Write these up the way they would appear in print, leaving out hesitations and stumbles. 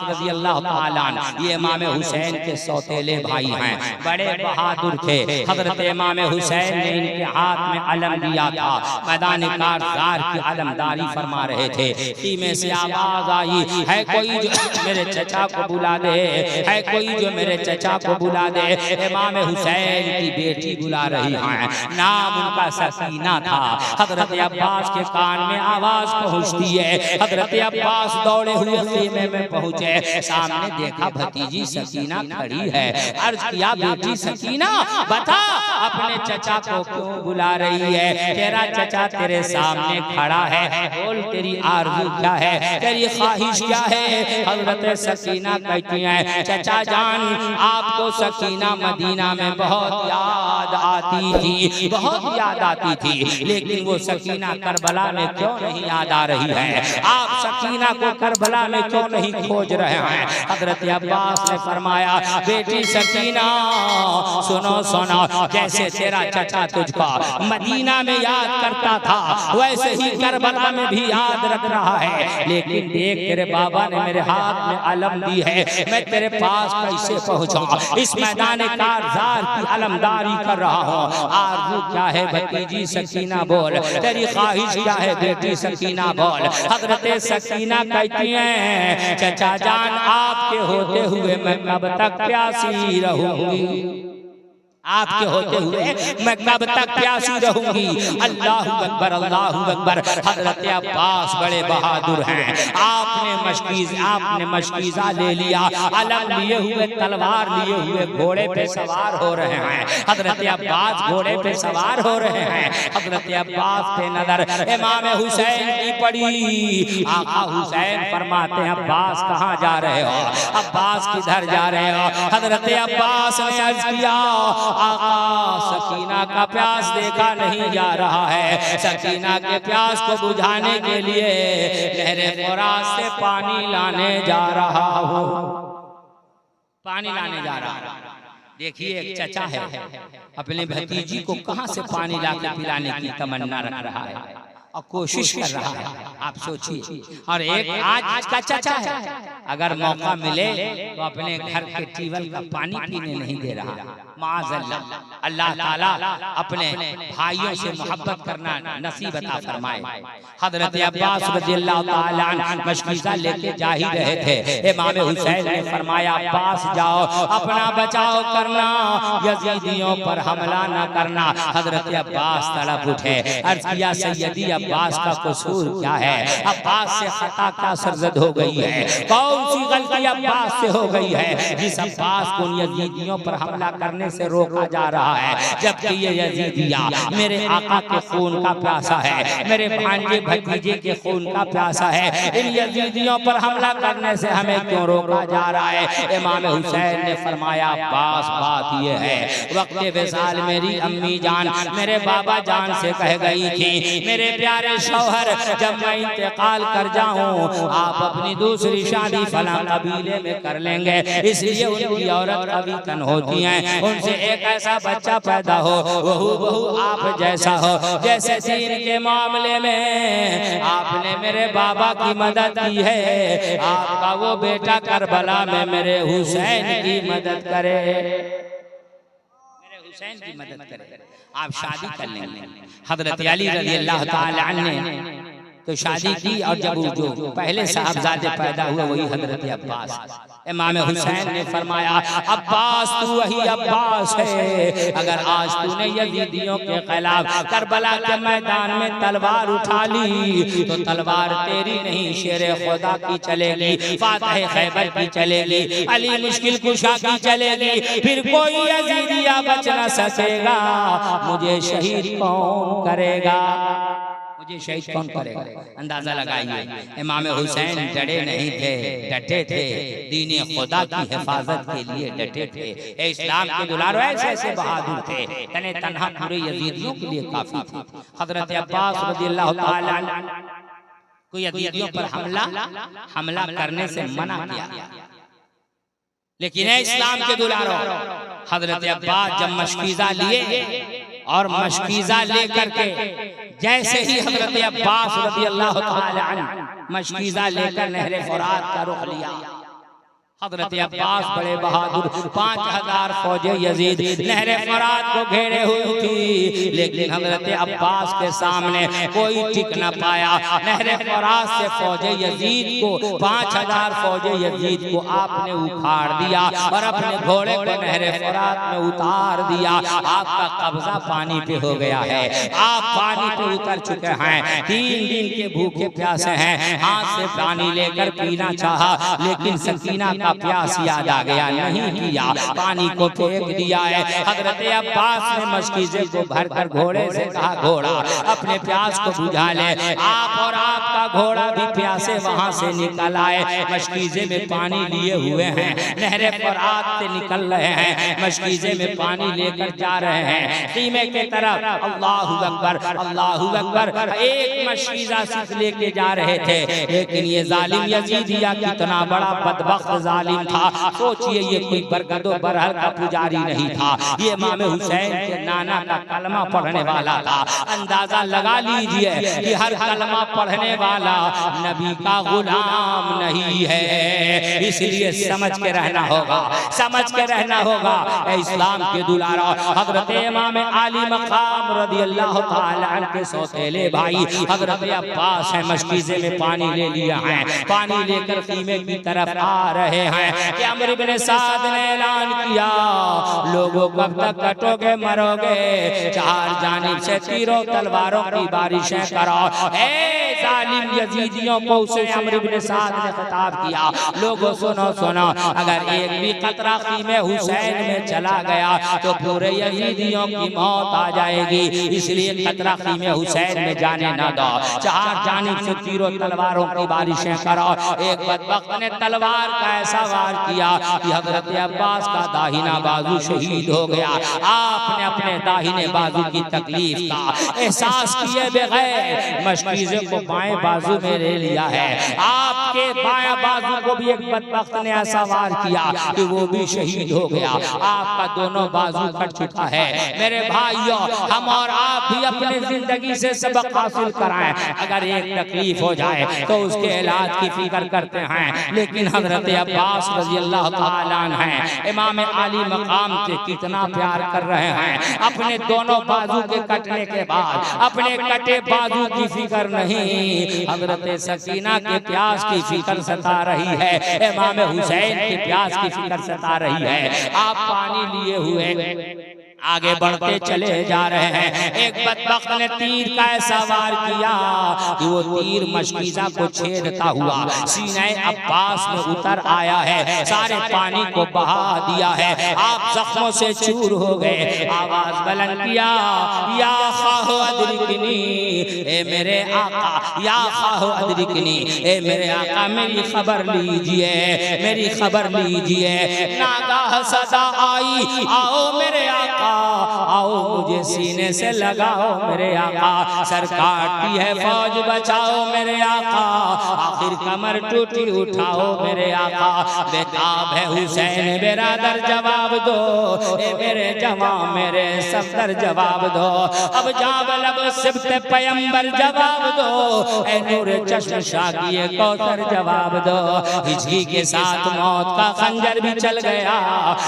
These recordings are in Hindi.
रज़ी अल्लाह ताला अन्हु ये इमाम हुसैन के सौतेले भाई हैं, बड़े बहादुर थे। हजरत इमाम हुसैन ने इनके हाथ में अलम दिया था, मैदान कारज़ार की अलमदारी फरमा रहे थे। में से आवाज आई, है कोई जो मेरे चचा को बुला दे, है कोई जो मेरे चचा को बुला दे। इमाम हुसैन की बेटी बुला रही है, नाम उनका सकीना था। हजरत अब्बास के कान में आवाज पहुंचती है। हजरत अब्बास दौड़े हुए खीमे में पहुंचे, सामने देखा भतीजी सकीना खड़ी है। अर्ज किया, बेटी सकीना बता अपने चचा को क्यों बुला रही है? तेरा चचा तेरे सामने खड़ा है, बोल तेरी आरज़ू क्या है, तेरी ख्वाहिश क्या है? हजरत सकीना कहती हैं, चचा जान आपको सकीना मदीना में बहुत याद आती थी, बहुत याद आती थी, लेकिन वो सकीना करबला में क्यों नहीं याद आ रही है? आप सकीना को करबला में क्यों नहीं खोज रहे हैं? हजरत अब्बास ने फरमाया, बेटी सकीना सुनो सुनो, जैसे तेरा चचा तुझको मदीना में याद करता था, वैसे ही करबला में भी याद रख रहा है। लेकिन देख तेरे बाबा ने मेरे हाथ में अलम दी है, मैं तेरे पास कैसे पहुंचा? इस मैदान कारज़ार की अलमदारी कर रहा हूँ। आरज़ू क्या है भतीजी सकीना बोल, तेरी ख्वाहिश क्या है बेटी सकीना बोल। हजरत सकीना कहती हैं, चचा जान आपके होते हुए मैं कब तक प्यासी रहूंगी, आपके होते हुए मैं कब तक प्यासी रहूंगी। अल्लाहु अकबर अल्लाहु अकबर। हजरत अब्बास बड़े बहादुर हैं, आपने मशकीज़ा ले लिया, अलम लिए हुए, तलवार लिए हुए घोड़े पे सवार हो रहे हैं। हजरत अब्बास घोड़े पे सवार हो रहे हैं। हजरत अब्बास पे नजर इमाम हुसैन की पड़ी। आका हुसैन फरमाते हैं, अब्बास कहाँ जा रहे हो? अब्बास किधर जा रहे हो? हजरत अब्बास ने अर्ज किया, आका सकीना का प्यास देखा नहीं जा रहा है, सकीना के प्यास को बुझाने के लिए नहरे फुरात से पानी लाने जा रहा हूँ, पानी लाने जा रहा हूँ। देखिए एक चचा है, अपने भतीजी को कहाँ से पानी लाकर पिलाने की तमन्ना रख रहा है और कोशिश कर रहा है, आप सोचिए। और एक आज का चचा है, अगर मौका मिले तो अपने घर के ट्यूबवेल का पानी पीने नहीं दे रहा। माज़अल्लाह, अल्लाह ताला अपने भाइयों से मोहब्बत करना नसीब अता फरमाए। हजरत अब्बास रज़ियल्लाहु ताला अन्हु मशकीज़ा लेके जा ही रहे थे। इमाम हुसैन ने फरमाया, अब्बास जाओ अपना बचाव करना, यजीदियों पर हमला न करना। हजरत अब्बास तड़प उठे, अर्ज़ किया, सैयदी अब्बास का कसूर क्या है? अब्बास से खता क्या सरजद हो गई है? कौन सी गलती अब्बास से हो गई है जिस अब्बास को यजीदियों पर हमला करने से रोका जा रहा है? जबकि ये यजीदिया मेरे आका के खून का प्यासा है, मेरे भांजे भतीजे के खून का प्यासा है, इन यजीदियों पर हमला करने से हमें क्यों रोका जा रहा है? इमाम हुसैन ने फरमाया, अब्बास बात ये है, वक्ते विसाल मेरी अम्मी जान मेरे बाबा जान से कह गई थी, मेरे प्यारे शौहर जब मैं इंतकाल कर जाऊं आप अपनी दूसरी शादी फला कबीले में कर लेंगे, इसलिए उनकी औरत अभी तन होती हैं, उनसे एक ऐसा बच्चा पैदा हो वहू आप जैसा हो। जैसे दीन के मामले में आपने मेरे बाबा की मदद की है, आपका वो बेटा करबला में मेरे हुसैन की मदद करे, मेरे हुसैन की मदद करे, आप शादी कर लेंगे। हजरत अली रज़ियल्लाहु ताला अन्हु ने तो शादी की, और जब जो पहले साहबजादे पैदा हुए वही हजरत अब्बास। इमाम हुसैन ने फरमाया, अब्बास तू वही अब्बास है, अगर आज तूने यजीदियों के खिलाफ करबला के मैदान में तलवार उठा ली तो तलवार तेरी नहीं शेरे खुदा की चलेगी, फातिह खैबर की चलेगी, अली मुश्किल कुशा की चलेगी, फिर कोई यजीदिया बच न सकेगा। मुझे शहीद कौन करेगा? मुझे शहीद कौन करेगा? अंदाजा लगाइए, इमाम हुसैन डरे नहीं थे, डटे थे, दीन खुदा की हिफाजत के लिए डटे थे। इस्लाम के दुलारो ऐसे ऐसे बहादुर थे, तने तन्हा पूरे यजीदियों के लिए काफी थे। हजरत अब्बास रज़ियल्लाहु ताला अन्हु को यजीदियों पर हमला करने से मना किया, लेकिन इस्लाम के दुलारो हजरत अब्बास जब मशकीज़ा लिए और मशकीज़ा लेकर के जैसे ही हजरत अब्बास रज़ियल्लाहु ताला अन्हु मशकीज़ा लेकर नहरे फुरात का रुख लिया, हजरत अब्बास बड़े बहादुर 5000 फौजे यजीद नहरे फरात को घेरे हुई थी, लेकिन हजरत अब्बास के सामने कोई टिक न पाया। नहरे फरात से फौजे यजीद को 5000 फौजे यजीद को आपने उखाड़ दिया और अपने घोड़े को नहरे फरात में उतार दिया। आपका कब्जा पानी पे हो गया है, आप पानी पे उतर चुके हैं, 3 दिन के भूखे प्यासे हैं। हाथ से पानी लेकर पीना चाहा, लेकिन सकीना का प्यास याद आ गया, नहीं किया, पानी को फेंक दिया है। हजरत अब्बास ने मशकीजे को भरकर घोड़े से कहा, घोड़ा अपने प्यास को बुझा ले। आप और आपका घोड़ा भी प्यासे वहां से निकल आए, मशकीजे में पानी लिए हुए हैं, नहरे फरात से निकल रहे हैं, मशकीजे में पानी लेकर जा रहे हैं कीमे की तरफ। अल्लाहु अकबर, अल्लाहु अकबर। एक मशकीजा सिर्फ लेके जा रहे थे, लेकिन ये जालिम यजीदिया कितना बड़ा बदबख्त जालिम था। सोचिए, ये कोई बरगदो बरहल का पुजारी नहीं था, ये इमाम हुसैन के नाना का कलमा पढ़ने वाला था। अंदाजा लगा लीजिए कि हर कलमा पढ़ने वाला नबी का गुलाम नहीं है, इसलिए समझ के रहना होगा, समझ के रहना होगा। इस्लाम के दुलारा हजरत इमाम अली मकाम रदियल्लाहु ताला अन्हु के सौतेले भाई हजरत अब्बास है, मशकीजे में पानी ले लिया है, पानी लेकर कीमे की तरफ आ रहे हैं कि अमर इब्न साद ने ऐलान किया, लोगों कब तक कटोगे मरोगे, 4 जानिब से तीरों तलवारों की बारिशें करो। जालिम यजीदियों को उसे अमर इब्न साद ने खिताब किया, लोगों सुनो सुनो, अगर एक भी कतरा कीमे हुसैन में चला गया तो पूरे यजीदियों की मौत आ जाएगी, इसलिए कतरा कीमे हुसैन में जाने ना दो, 4 जानिब से तीरों तलवारों की बारिशें करो। एक बदबख्त ने तलवार का ऐसा वार किया कि हजरत अब्बास का दाहिना बाजू शहीद हो गया। आपने अपने दाहिने बाजू की तकलीफ का एहसास किए बगैर मशकीजे को बाएं बाजू में ले लिया है। आपके बाएं बाजू को भी एक बदबख्त ने ऐसा वार किया कि वो भी शहीद हो गया। आपका दोनों बाजू कट चुका है। मेरे भाइयों, हम और आप भी अपनी जिंदगी से सबक हासिल कराएं। अगर एक तकलीफ हो जाए तो उसके इलाज की फिक्र करते हैं, लेकिन हजरत अब्बास रज़ियल्लाहु ताला अन्हु हैं, इमाम अली मकाम से कितना प्यार कर रहे हैं। अपने दोनों बाजू के कटने के बाद अपने कटे बाजू की फिक्र नहीं, हजरत सकीना के प्यास की फिक्र सता रही है, इमाम हुसैन के प्यास की फिक्र सता रही है। आप पानी लिए हुए आगे बढ़ते चले जा रहे हैं। एक बदबख्त ने तीर का ऐसा वार किया कि वो तीर मशकीजा को छेदता हुआ सीने अब्बास में उतर आया है, सारे पानी को बहा दिया है। आप जख्मों से चूर हो गए। आवाज बुलंद किया, या खाहो अदरिकनी, ए मेरे आका, या खाहो अदरिकनी, ए मेरे आका मेरी खबर लीजिए, मेरी खबर लीजिए। नागाह सदा आई, आओ मेरे आका, आओ मुझे सीने से लगाओ मेरे आका, सर काटती है फौज बचाओ मेरे आका, आखिर कमर टूटी उठाओ मेरे आका, बेताब है हुसैन बिरादर जवाब दो, ए मेरे जवान मेरे सफदर जवाब दो, अब जावलब सिबते पैगंबर जवाब दो, ए नूर चश्म शागिए कौसर जवाब दो। हिजकी के साथ मौत का खंजर भी चल गया,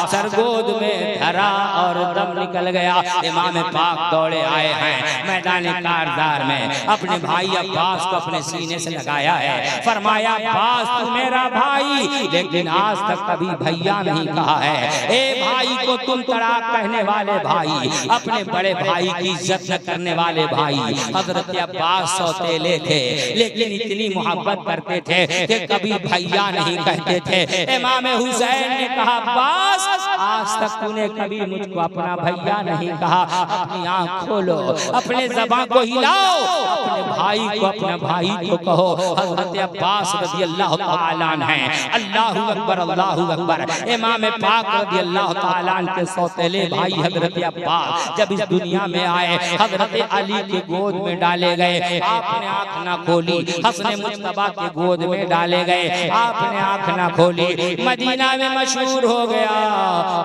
सर गोद में धरा और दम निकल गया। इमाम पाक दौड़े आए हैं मैदान कारजार में, अपने भाई अब्बास को अपने सीने से लगाया है, फरमाया अब्बास तू मेरा भाई, लेकिन आज तक कभी भैया नहीं कहा है। ए भाई को तुम तड़ाक कहने वाले भाई, अपने बड़े भाई की इज्जत न करने वाले भाई। हजरत अब्बास सौतेले थे, लेकिन इतनी मोहब्बत करते थे कि कभी भैया नहीं कहते थे। इमाम हुसैन ने कहा अब्बास आज तक तूने कभी मुझको अपना भैया नहीं कहा, अपनी आंख खोलो, अपने ज़बान को हिलाओ, अपने भाई को अपना भाई तो कहो। हजरत अब्बास रज़ियल्लाहु ताला अन्हु हैं, अल्लाहु अकबर, अल्लाहु अकबर। इमाम पाक रज़ियल्लाहु ताला अन्हु के सौतेले भाई हजरत अब्बास जब इस दुनिया में आए, हजरत अली के गोद में डाले गए, आपने आंख ना खोली। हसन मुज्तबा के गोद में डाले गए, आपने आंख ना खोली। मदीना में मशहूर हो गया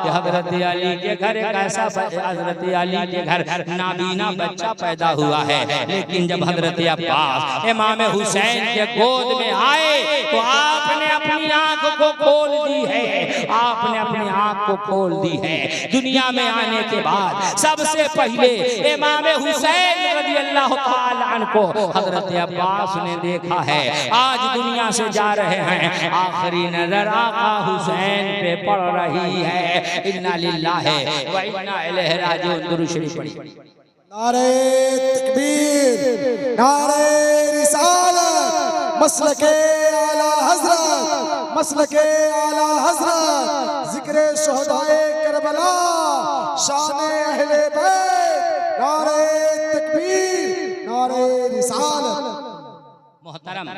कि हजरत अली के घर कैसा, हजरत अली के घर नाबीना बच्चा पैदा हुआ है, लेकिन जब हजरत अब्बास इमाम हुसैन के गोद में आए तो आपने आपने अपनी आंख को खोल दी है, आपने अपनी आंख को खोल दी है। दुनिया में आने के बाद सबसे पहले इमाम हुसैन रज़ियल्लाहु ताला अन्हु को हजरत अब्बास ने देखा है। आज दुनिया से जा रहे हैं, आखिरी नजर आका हुसैन पे पड़ रही है। इन्ना लिल्लाहि व इन्ना इलैहि राजिऊन। दुरूद शरीफ पढ़िए। नारे तकबीर, नारे रिसालत, मसलके आला हजरत, मसलके आला हजरत, जिक्र शुहदाए करबला, शान अहले बैत, नारे तकबीर, नारे रिसालत। मोहतरम,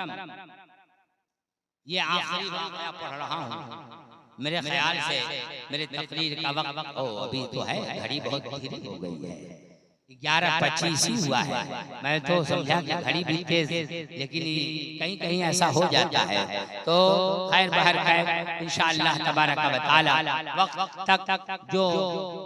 ये आखिरी वाक़या पढ़ रहा हूँ। मेरे ख्याल से मेरे तकरीर का वक्त अभी तो है, घड़ी बहुत धीरे हो गई है, 11:25 ही हुआ है। मैं तो समझा कि घड़ी भी तेज, लेकिन कहीं कहीं ऐसा हो जाता है। तो खैर बहर खैर इंशाअल्लाह तबारक व तआला वक्त तक जो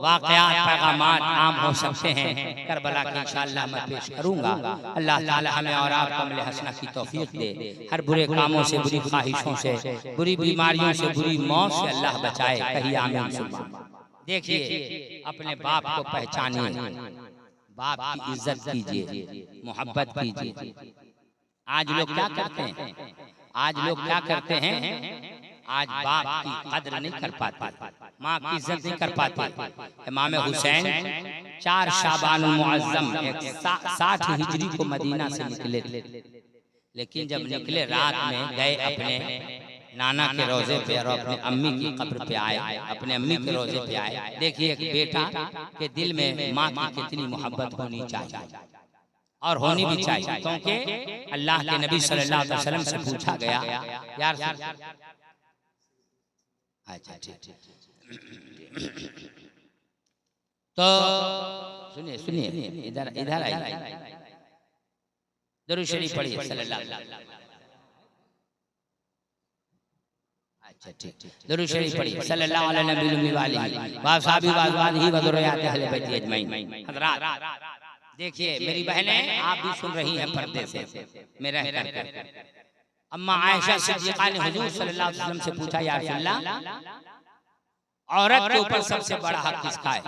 वाक़यात पैगामात आम हो सकते हैं करबला के इंशाअल्लाह मैं पेश करूँगा। अल्लाह ताला हमें और आपको अमल हसना की तौफीक दे। हर बुरे कामों से, बुरी ख्वाहिशों से, बुरी बीमारियों से, बुरी मौत से अल्लाह बचाए। कहिए आमीन सुन्ना। देखिए, अपने बाप को पहचानिए, बाप की इज्जत कीजिए, मोहब्बत कीजिए। आज लोग क्या करते हैं? आज लोग क्या करते हैं? आज बाप की कद्र नहीं कर पाते, माँ की इज्जत नहीं कर पाते। इमाम हुसैन 4 शाबान मुअज्जम 60 हिजरी को मदीना से निकले, लेकिन जब निकले रात में गए अपने नाना के रोजे पे और अपने अम्मी की कब्र पे आए, अपने अम्मी के रोजे पे आए। देखिए, एक बेटा के दिल में माँ की कितनी मोहब्बत होनी चाहिए, और होनी भी चाहिए, क्योंकि अल्लाह के नबी सल्लल्लाहु अलैहि वसल्लम से पूछा गया, यार अच्छा ठीक, तो सुनिए सुनिए, इधर इधर आइए, दुरूद शरीफ पढ़िए सल्लल्लाहु अलैहि वसल्लम। अच्छा ठीक, दुरूद शरीफ पढ़िए सल्लल्लाहु अलैहि वसल्लम। हज़रात देखिए, मेरी बहनें आप भी सुन रही हैं पर्दे से मैं रह कर। अम्मा आयशा सिद्दीक़ा ने हुजूर सल्लल्लाहु अलैहि वसल्लम से पूछा, या रसूल अल्लाह, औरत के ऊपर सबसे बड़ा हक किसका है?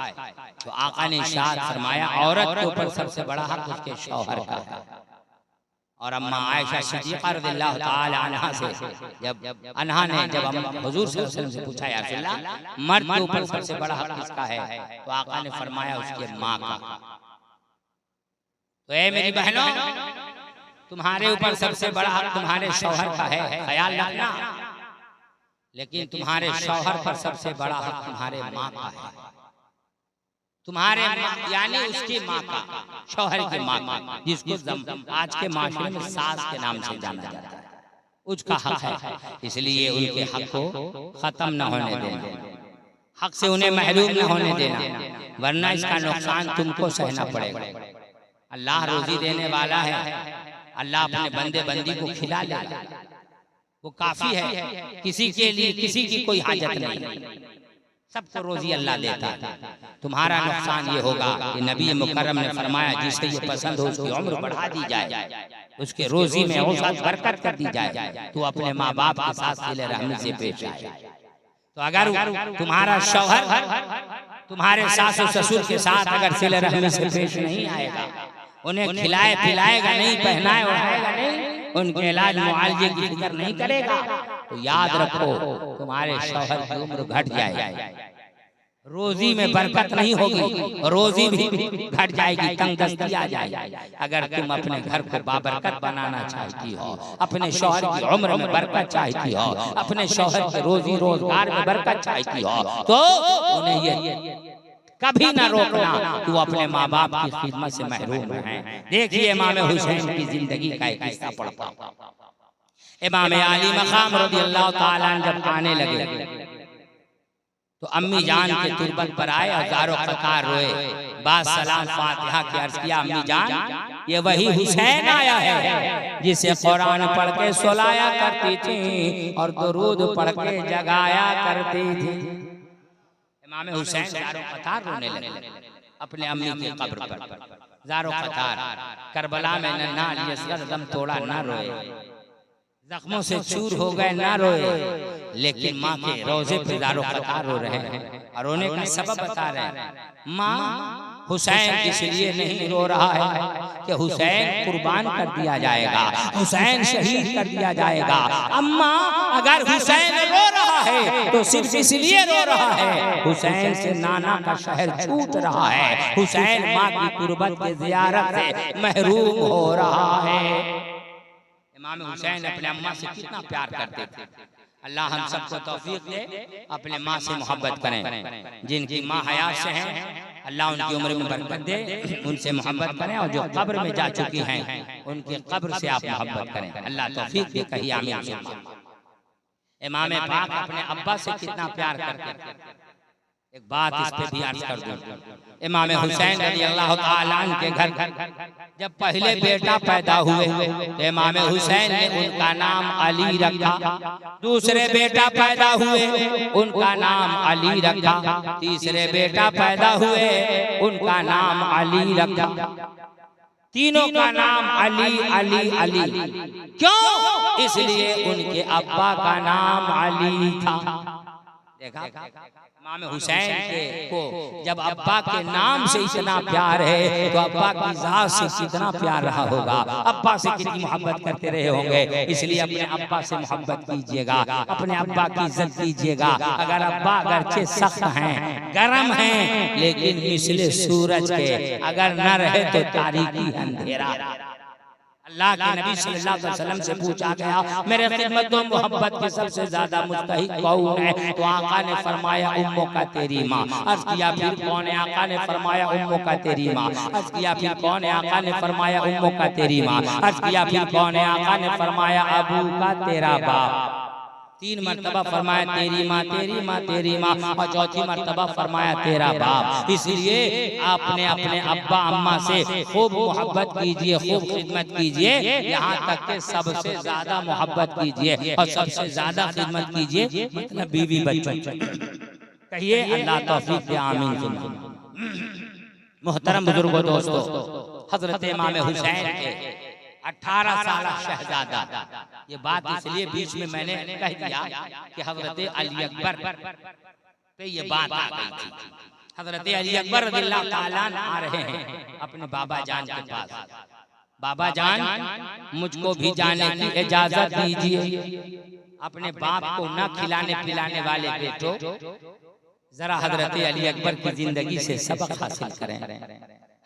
तो आका ने इरशाद फरमाया, औरत के ऊपर सबसे बड़ा हक उसके शौहर का है। और अम्मा आयशा सिद्दीक़ा रज़ियल्लाहु ताला अन्हा से जब हुजूर सल्लल्लाहु अलैहि वसल्लम से पूछा, या रसूल अल्लाह, मर्द के ऊपर सबसे बड़ा हक किसका है? तो आका ने फरमाया, उसके माँ का। तो ए मेरी बहनों, तुम्हारे ऊपर सबसे बड़ा हक तुम्हारे शौहर का है, ख्याल रखना। लेकिन तुम्हारे शौहर पर सबसे बड़ा हक तुम्हारे माँ का है। तुम्हारे यानी उसकी माँ का, शौहर की माँ का, जिसको आज के माशरे में सास के नाम से जाना जाता है, उसका हक है। इसलिए उनके हक को खत्म न होने देना, हक से उन्हें महरूम न होने देना, वरना इसका नुकसान तुमको सहना पड़ेगा। अल्लाह रोजी देने वाला है, अल्लाह अपने बंदे बंदी को खिला लेगा, वो काफी है। किसी के लिए किसी की कोई हाजत नहीं, सबको रोजी अल्लाह देता है। तुम्हारा नुकसान ये होगा कि नबी मुकर्रम ने फरमाया, जिसे ये पसंद हो उसकी उम्र बढ़ा दी जाए, उसके रोजी में औसत बरकत कर दी जाए, तो अपने माँ बाप के साथ सिले रहमी से पेश आए। तो अगर तुम्हारा शौहर तुम्हारे सास ससुर के साथ अगर सिले रहमी से पेश नहीं आएगा, उन्हें खिलाए पिलाएगा नहीं, पहनाए ओढ़ाएगा नहीं, उनके इलाज मुआवजे की फिक्र नहीं करेगा, तो याद रखो तुम्हारे शौहर की उम्र घट जाएगी, रोजी में बरकत नहीं होगी, रोजी भी घट जाएगी, तंगदस्ती आ जाएगी। अगर तुम अपने घर को बाबरकत बनाना चाहती हो, अपने शौहर की उम्र में बरकत चाहती हो, अपने शौहर के रोजी रोजगार में बरकत चाहती हो, तो उन्हें ये कभी ना रोकना कि वो अपने माँ बाप की खिदमत से महरूम हैं। देखिए, इमाम हुसैन की जिंदगी का एक हिस्सा पढ़ता हूं। इमाम अली मकाम रज़ियल्लाहु ताला अन्हु जब आने लगे, तो अम्मी जान के तुरबत पर आए, हजारों कतार रोए, बाद सलाम फातिहा की अर्ज किया, अम्मी जान, ये वही हुसैन आया है जिसे कुरान पढ़ के सुलाया करती थी और दुरूद पढ़ के जगाया करती थी। इमाम हुसैन हजारों कतार रोने लगे अपने अम्मी की कब्र पर, हजारों कतार। करबला में नन्हा अली असगर दम तोड़ा ना रोए, जख्मों से चूर हो गए, ना रोए, लेकिन माँ के रोजे पे दारो कतार रो रहे हैं और रोने का सबब बता रहे हैं। माँ हुसैन इसलिए नहीं रो रहा है कि हुसैन कुर्बान कर दिया जाएगा, हुसैन शहीद कर दिया जाएगा। अम्मा अगर हुसैन रो रहा है तो सिर्फ इसलिए रो रहा है हुसैन से नाना का शहर छूट रहा है, हुसैन माँ की कुर्बत के ज़ियारत से महरूम हो रहा है। इमाम हुसैन अपने अम्मा से कितना प्यार करते थे। अल्लाह हम सबको तौफीक दे, अपने माँ से मोहब्बत करें। जिनकी माँ हयात से हैं अल्लाह उनकी उम्र में बरकत दे, उनसे मोहब्बत करें, और जो कब्र में जा चुकी हैं उनके कब्र से आप मोहब्बत करें। अल्लाह तौफीक दे, कहिए आमीन। इमाम पाक अपने अब्बा से कितना प्यार करते थे। एक बात इस पे भी अर्ज कर दूं, इमाम हुसैन रज़ियल्लाहु ताला अन्हु के घर जब पहले बेटा पैदा हुए तो इमाम हुसैन ने उनका नाम अली रखा, दूसरे बेटा पैदा हुए उनका नाम अली रखा, तीसरे बेटा पैदा हुए उनका नाम अली रखा, तीनों का नाम अली अली अली। क्यों? इसलिए उनके अब्बा का नाम अली था। देखा इमाम हुसैन को जब अब्बा के नाम से इतना प्यार है तो अब्बा की जात से कितना प्यार रहा होगा, अब्बा से कितनी मोहब्बत करते रहे होंगे। इसलिए अपने अब्बा से मोहब्बत कीजिएगा, अपने अब्बा की इज्जत कीजिएगा। अगर अब्बा अगरचे सख्त हैं, गर्म हैं, लेकिन मिसले सूरज के अगर न रहे तो तारीकी अंधेरा। अल्लाह के नबी सल्लल्लाहु अलैहि वसल्लम से पूछा गया मेरे खिदमत और मोहब्बत के सबसे ज्यादा मुस्तहिक कौन है? तो आका ने फरमाया उम्मों का तेरी माँ। अर्ज किया फिर कौन है? आका ने फरमाया उम्मों का तेरी माँ। अर्ज किया फिर कौन है? आका ने फरमाया उम्मों का तेरी माँ। अर्ज किया फिर कौन है? आका ने फरमाया अबू का तेरा बाप। 3 मरतबा फरमाया तेरी माँ तेरी माँ तेरी माँ, और चौथी मरतबा फरमाया तेरा बाप। इसलिए आपने अपने अब्बा अम्मा से खूब मोहब्बत कीजिए, खूब खिदमत कीजिए, यहाँ तक के सबसे ज्यादा मोहब्बत कीजिए और सबसे ज्यादा खिदमत कीजिए, मतलब बीवी बच्चों। कहिए अल्लाह तौफीक दे, आमीन। मोहतरम बुजुर्गों, दोस्तों, हजरत इमाम हुसैन के 18 साल शहजादा, ये बात इसलिए बीच में मैंने कह दिया कि हजरत अली अकबर पे ये बात आ गई थी। हजरत अली अकबर रज़ियल्लाहु ताला अन्हु आ रहे हैं अपने बाबा जान के पास। बाबा जान, मुझको भी जाने की इजाजत दीजिए। अपने बाप को न खिलाने पिलाने वाले बेटो, जरा हजरत अली अकबर की जिंदगी से सबक हासिल करें।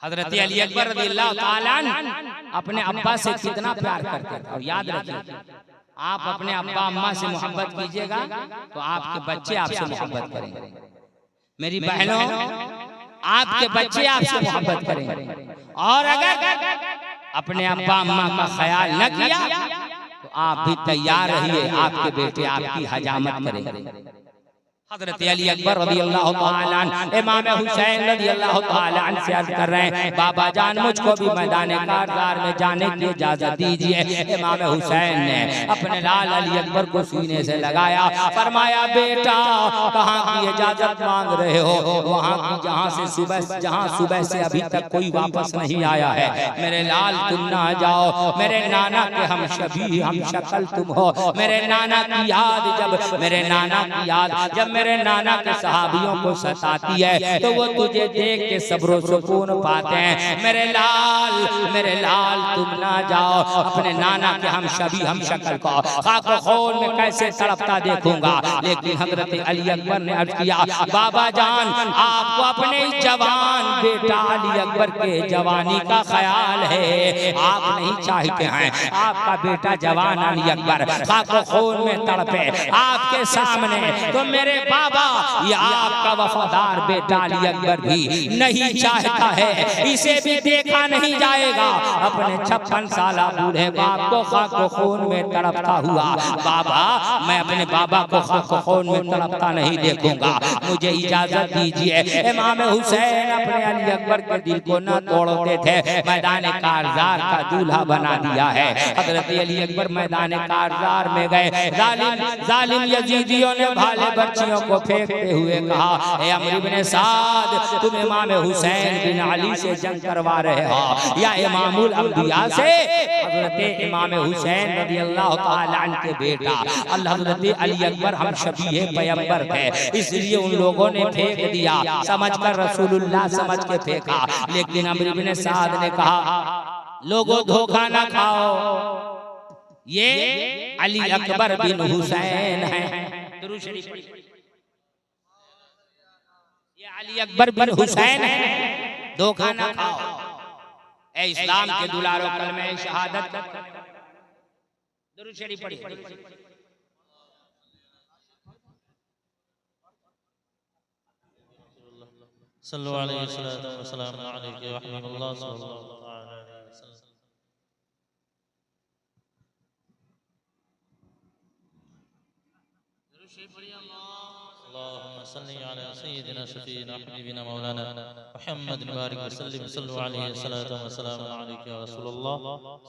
हजरत अली अकबर रज़ियल्लाहु ताला अन्हु अपने अब्बा से कितना प्यार करते थे। और याद रखिए, आप अपने अब्बा अम्मा से मोहब्बत कीजिएगा तो आपके बच्चे आपसे मोहब्बत करेंगे। मेरी बहनों, आपके बच्चे आपसे मोहब्बत करेंगे। और अगर अपने अब्बा अम्मा का ख्याल न किया तो आप भी तैयार रहिए, आपके बेटे आपकी हजामत करेंगे। हजरत अली अकबर रज़ियल्लाहु ताला अन्हु इमाम हुसैन रज़ियल्लाहु ताला अन्हु से अर्ज कर रहे हैं, बाबा जान मुझको भी मैदान कारज़ार में जाने की इजाजत दीजिए। इमाम हुसैन ने अपने लाल अली अकबर को सीने से लगाया, फरमाया बेटा कहाँ की इजाजत मांग रहे हो? वहाँ की जहाँ सुबह से अभी तक कोई वापस नहीं आया है। मेरे लाल तुम ना जाओ, मेरे नाना के हम शबीह हम शक्ल तुम हो। मेरे नाना की याद जब मेरे नाना के सहाबियों को सताती है तो वो तुझे देख के सब्र सुकून पाते हैं। मेरे लाल तुम ना जाओ, अपने नाना के हम शबीह हम शक्ल को खाक खून में कैसे तड़पता देखूंगा। लेकिन हजरत अली अकबर ने अर्ज किया, बाबा जान आपको अपने जवान बेटा अली अकबर के जवानी का ख्याल है, आप नहीं चाहते हैं आपका बेटा जवान अली अकबर खाक खून में तड़पे आपके सामने, तो मेरे बाबा ये आपका वफादार बेटा अली अकबर भी नहीं चाहता है, इसे भी देखा नहीं जाएगा अपने 56 साल बूढ़े बाप को खाक खून में तड़पता हुआ। बाबा मैं अपने बाबा को खाक खून में तड़पता नहीं देखूंगा, मुझे इजाजत दीजिए। इमाम हुसैन अपने अली अकबर के दिल को न तोड़ते थे, मैदान कारज़ार का दूल्हा बना दिया है। हजरत अली अकबर मैदान कारज़ार में गए, जालिम यजीदियों ने भाले बच्चियों बच्चों को फेंकते हुए कहा, ए अम्र इब्न साद, तुम इमाम हुसैन बिन अली से जंग करवा रहे हो या इमामुल अंबिया से? हजरत इमाम हुसैन रज़ियल्लाहु ताला अन्हु के बेटा अल्लाह हजरत अली अकबर हम शबीह पैगंबर थे, इसलिए उन लोगों ने फेंक दिया, समझकर रसूलुल्लाह समझ के फेंका। लेकिन अम्र इब्न साद ने कहा, लोगों धोखा ना खाओ, ये अली अकबर बिन हुसैन है। दुरूद शरीफ पढ़िए, ये अली अकबर बिन हुसैन है, धोखा ना खाओ। ए इस्लाम के दुलारो कलमे शहादत, दुरूद शरीफ पढ़िए। सल्लल्लाहु अलैहि वसल्लम अलैहि व रहमतुल्लाह सल्लल्लाहु अलैहि वसल्लम। अल्लाहुम्मा सल्ली अला सय्यिदिना शफीना हबीबिना मौलाना मुहम्मद बारिक वसल्लिम सल्लल्लाहु अलैहि वसल्लम अलैहि या रसूलुल्लाह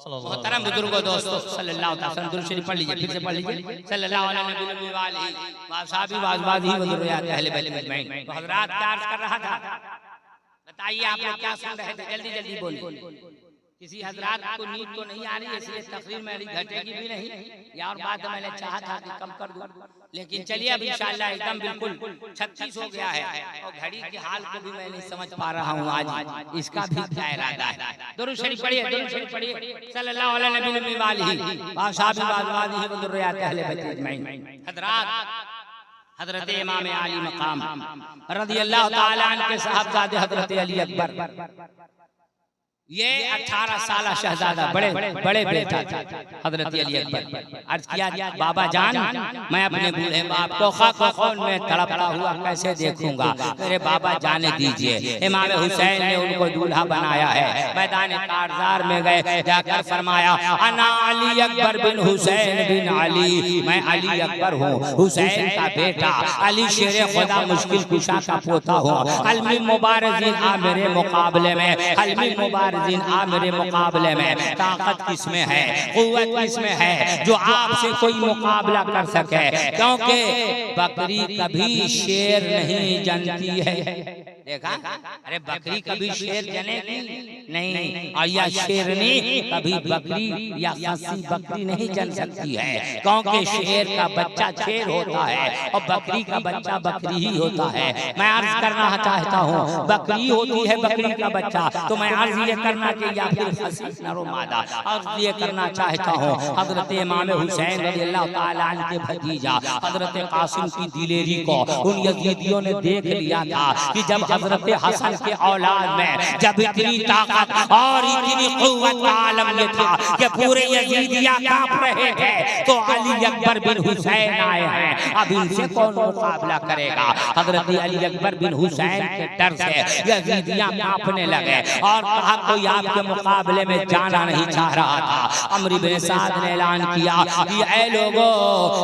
सल्लल्लाहु। मोहतरम बुजुर्गों, दोस्तों, सल्लल्लाहु अलैहि वसल्लम दुरूद शरीफ पढ़ लीजिए, फिर से पढ़ लीजिए। सल्लल्लाहु अलैहि वसल्लम। तो हजरात क्या अर्ज कर रहा था, बताइए आप लोग क्या सुन रहे थे? जल्दी जल्दी बोलिए। किसी हजरात को नींद तो नहीं आ रही, इसलिए तकरीर मेरी घटेगी भी नहीं, या और बात मैंने चाहा था कि कम कर दूं, लेकिन चलिए अब इंशाअल्लाह एकदम बिल्कुल 36 हो गया है और घड़ी के हाल को भी मैं नहीं समझ पा रहा हूँ आज, इसका भी क्या इरादा है। दुरूद शरीफ पढ़िए, दुरूद शरीफ पढ़िए। सल्लल्लाहु अलैहि वसल्लम। हजरात, हजरत इमाम अली मकाम रज़ियल्लाहु ताला अन्हु के साहबजादे हजरत अली अकबर, ये 18 साल शहजादा बड़े बेटा था हजरत अली अकबर। अर्ज किया, बाबा जान, मैं अपने बूढ़े बाप को खौफ में तड़पता हुआ कैसे देखूंगा, मेरे बाबा जाने दीजिए। इमाम हुसैन ने उनको दूल्हा बनाया है। मैदान कारजार में गए, जाकर फरमाया, अना अली अकबर बिन हुसैन बिन अली, मैं अली अकबर हूँ, हुसैन का बेटा, अली शेर खुदा मुश्किल कुशा का पोता हूँ। हल्मी मुबारज़ीन आ मेरे मुकाबले में, हल्मी मुबारज़ीन आ मेरे मुकाबले में। ताकत किसमें है, कुव्वत किसमें है जो आपसे कोई मुकाबला कर सके, क्योंकि बकरी कभी शेर नहीं जनती है। देखा, अरे बकरी कभी शेर जनेगी नहीं, और या शेरनी कभी बकरी या खस्सी बकरी नहीं जन सकती है, क्योंकि शेर का बच्चा शेर होता है और बकरी का बच्चा बकरी ही होता है। मैं अर्ज करना चाहता हूँ, बकरी होती है बकरी का बच्चा, तो मैं अर्ज ये करना चाहिए, या फिर खस्सी नरो मादा, अर्ज ये करना चाहता हूँ, हजरत इमाम हुसैन रज़ियल्लाहु ताला अन्हु के भतीजा हजरत कासिम की दिलेरी को उन यजीदियों ने देख लिया था कि जब हजरत हसन के औलाद में जब इतनी ताकत और इतनी कुव्वत का आलम ये था कि पूरे यजीदिया कांप रहे थे, तो अली अकबर बिन हुसैन आए हैं, अब इनसे कौन मुकाबला करेगा। हजरत अली अकबर बिन हुसैन के डर से यजीदिया कांपने लगे और कहा, कोई आपके मुकाबले में जाना नहीं चाह रहा था। अम्र इब्न साद ने ऐलान किया कि ऐ लोगों,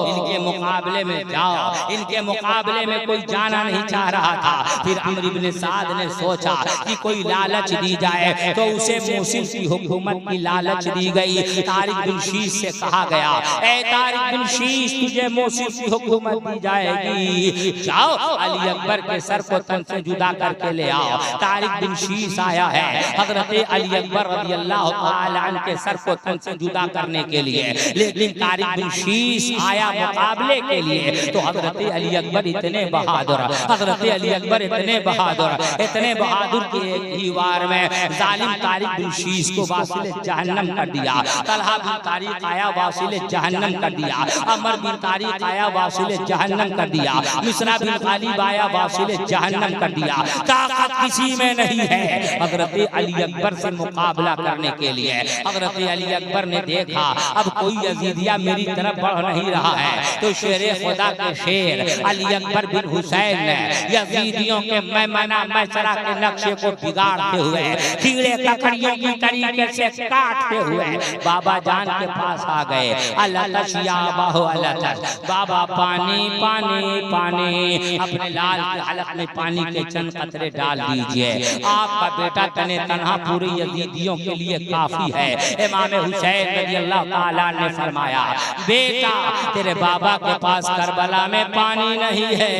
इनके मुकाबले में जाओ, इनके मुकाबले में कोई जाना नहीं चाह रहा था। फिर अम्र इब्न साद ने सोचा कि कोई लालच दी जाए, तो उसे मूसिल की हुकूमत की लालच दी गई। तारिक बिन शीश से कहा गया, ए तारिक बिन शीश, तुझे मूसिल की हुकूमत दी जाएगी, जाओ अली अकबर के सर को तन से जुदा करके ले आओ। तारिक बिन शीश आया है हजरत अली अकबर रज़ियल्लाहु ताला अन्हु के सर को तन से जुदा करने के लिए, लेकिन तारिक बिन शीश आया मुकाबले के लिए, तो हजरत अली अकबर इतने बहादुर, हजरत अली अकबर इतने बहादुर कि एक ही वार में जालिम तारिक बिन शीश को वासिल जहन्नम कर दिया। तलहा बिन तारिक आया, वासिल जहन्नम कर दिया। अमर बिन तारिक आया, वासिल जहन्नम कर दिया। मिस्रा बिन गालिब आया, वासिल जहन्नम कर दिया। ताकत किसी में नहीं है हजरत अली अकबर से मुकाबला करने के लिए। हजरत अली अकबर ने देखा अब कोई यजीदिया मेरी तरफ बढ़ नहीं रहा है, तो शेर खुदा के शेर अली अकबर बिन हुसैन ने यजीदियों के मैमना मैसरा के नक्शे को बिगाड़ते हुए कीड़े इसलिए ककड़ियों की तरीके से काटते हुए बाबा जान के पास आ गए। अल्लाह तशिया बाहो अल्लाह तश, बाबा पानी पानी पानी, अपने लाल के हलक में पानी के चंद कतरे डाल दीजिए, आपका बेटा तने तन्हा पूरी यजीदियों के लिए काफी है। इमाम हुसैन रज़ी अल्लाह ताला ने फरमाया, बेटा तेरे बाबा के पास करबला में पानी नहीं है,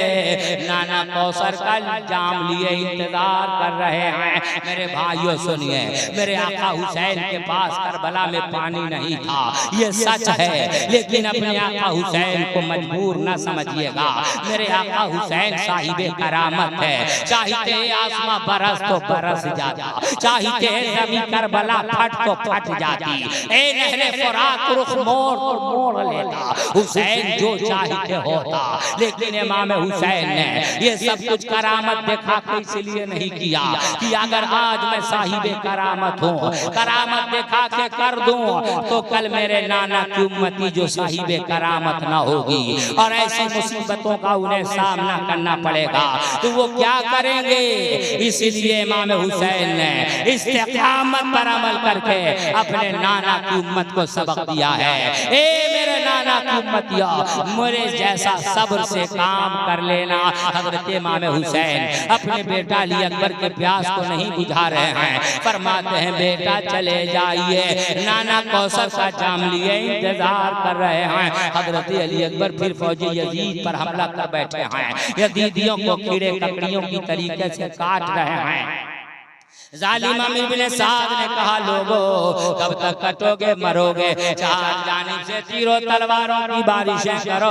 नाना कौसर का जाम लिए इंतजार कर रहे हैं। मेरे भाइयों सुनिए, मेरे आका हुसैन के पास करबला में पानी नहीं था, ये सच है, लेकिन अपने आका हुसैन को मजबूर न समझिएगा। मेरे आका हुसैन साहिबे करामत है, चाहते आसमां बरस तो बरस जाता, चाहते जमीन करबला फट तो फट जाती, ए नहरे फुरात रुख मोड़ तो मोड़ लेता, हुसैन जो चाहते होता। लेकिन इमाम हुसैन ने ये सब कुछ करामत देखा के इसलिए नहीं किया कि अगर आज मैं साहिबे करामत हूँ, करामत देखा के कर दूं तो कल मेरे नाना की उम्मती जो साहिबे करामत ना होगी और ऐसी मुसीबतों का उन्हें सामना करना पड़ेगा, तो वो क्या करेंगे। इसलिए इमाम हुसैन ने इस्तिकामत पर अमल करके अपने नाना की उम्मत को सबक दिया है। ए मेरे नाना की उम्मतिया, मेरे जैसा सब्र से काम कर लेना। हजरत इमाम हुसैन अपने बेटा अली अकबर के प्यास को नहीं बुझा रहे हैं, फरमाते हैं बेटा चले जाइए, नाना कौसर का जाम लिए इंतजार कर रहे हैं। हजरत अली अकबर फिर फौजी यजीद पर हमला कर बैठे हैं, यजीदियों को कीड़े ककड़ियों की तरीके से काट रहे हैं। जालिम अमीर इब्न साद ने कहा, लोगों कब तक कटोगे मरोगे, चार जानिब से तीरों तलवारों की बारिशें करो।